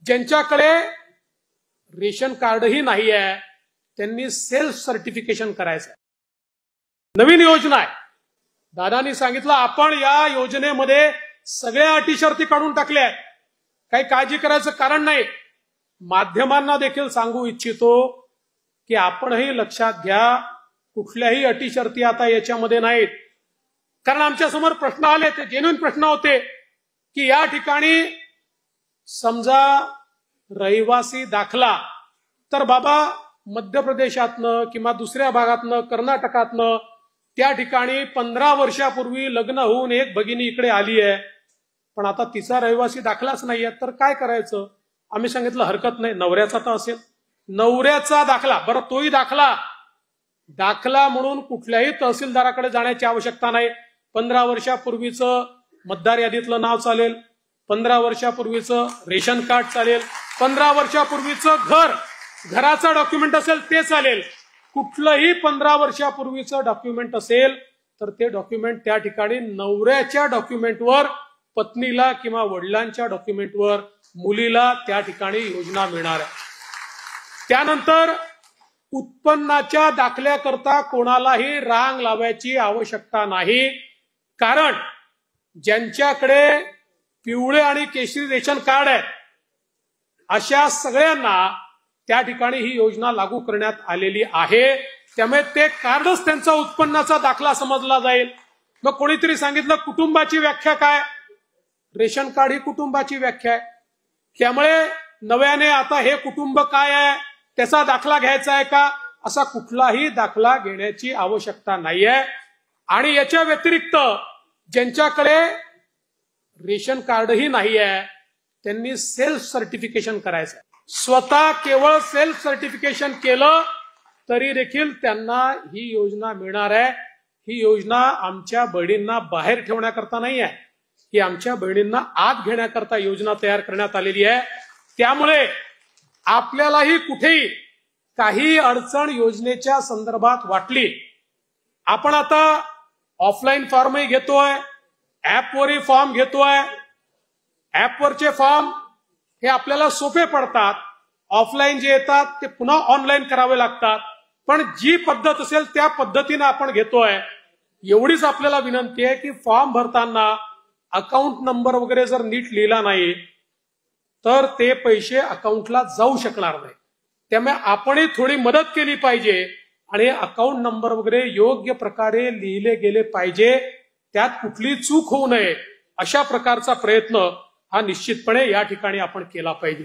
ज्यांच्याकडे रेशन कार्डही नाही आहे त्यांनी सेल्फ सर्टिफिकेशन करायचं. नवीन योजना आहे. दादांनी सांगितलं आपण या योजनेमध्ये सगळ्या अटी शर्ती काढून टाकल्या आहेत. काही काळजी करायचं कारण नाही. माध्यमांना देखील सांगू इच्छितो की आपणही लक्षात घ्या, कुठल्याही अटी शर्ती आता याच्यामध्ये नाहीत. कारण आमच्या समोर प्रश्न आले, ते जेन्युइन प्रश्न होते की या ठिकाणी समजा रहिवासी दाखला तर बाबा मध्य प्रदेशातनं किंवा दुसऱ्या भागातनं कर्नाटकातनं त्या ठिकाणी 15 वर्षापूर्वी लग्न होऊन एक भगिनी इकडे आली आहे, पण आता तिचा रहिवासी दाखलाच नाहीये, तर काय करायचं? आम्ही सांगितलं हरकत नाही, नवऱ्याचा तर असेल, नवऱ्याचा दाखला, बरं तोही दाखला म्हणून कुठल्याही तहसीलदाराकडे जाण्याची आवश्यकता नाही. 15 वर्षापूर्वीचं मतदार यादीतलं नाव चालेल, 15 वर्षापूर्वीचं रेशन कार्ड चालेल, 15 वर्षापूर्वीचं घराचं डॉक्युमेंट असेल ते चालेल. कुठलंही 15 वर्षापूर्वीचं डॉक्युमेंट असेल तर ते डॉक्युमेंट त्या ठिकाणी नवऱ्याच्या डॉक्युमेंटवर, पत्नीला किंवा वडिलांच्या डॉक्युमेंटवर मुलीला त्या ठिकाणी योजना मिळणार आहे. त्यानंतर उत्पन्नाच्या दाखल्याकरता कोणालाही रांग लावायची आवश्यकता नाही. कारण ज्यांच्याकडे पिवळे आणि केशरी रेशन कार्ड आहे अशा सगळ्यांना त्या ठिकाणी ही योजना लागू करण्यात आलेली आहे. त्यामुळे ते कार्डच त्यांचा उत्पन्नाचा दाखला समजला जाईल. मग कोणीतरी सांगितलं कुटुंबाची व्याख्या काय? रेशन कार्ड ही कुटुंबाची व्याख्या आहे. त्यामुळे नव्याने आता हे कुटुंब काय आहे त्याचा दाखला घ्यायचा आहे का? असा कुठलाही दाखला घेण्याची आवश्यकता नाहीये. आणि याच्या व्यतिरिक्त ज्यांच्याकडे रेशन कार्डही नाही आहे त्यांनी सेल्फ सर्टिफिकेशन करायचं. स्वतः केवळ सेल्फ सर्टिफिकेशन केलं तरी देखील त्यांना ही योजना मिळणार आहे. ही योजना आमच्या बहिणींना बाहेर ठेवण्याकरता नाही आहे, ही आमच्या बहिणींना आत घेण्याकरता योजना तयार करण्यात आलेली आहे. त्यामुळे आपल्यालाही कुठेही काही अडचण योजनेच्या संदर्भात वाटली, आपण आता ऑफलाईन फॉर्मही घेतोय, ऍपवरही फॉर्म घेतोय. ऍपवरचे फॉर्म हे आपल्याला सोपे पडतात, ऑफलाईन जे येतात ते पुन्हा ऑनलाईन करावे लागतात. पण जी पद्धत असेल त्या पद्धतीने आपण घेतोय. एवढीच आपल्याला विनंती आहे की फॉर्म भरताना अकाउंट नंबर वगैरे जर नीट लिहिला नाही तर ते पैसे अकाउंटला जाऊ शकणार नाही. त्यामुळे आपणही थोडी मदत केली पाहिजे आणि अकाउंट नंबर वगैरे योग्य प्रकारे लिहिले गेले पाहिजे. त्यात कुठली चूक होऊ नये अशा प्रकारचा प्रयत्न हा निश्चितपणे या ठिकाणी आपण केला पाहिजे.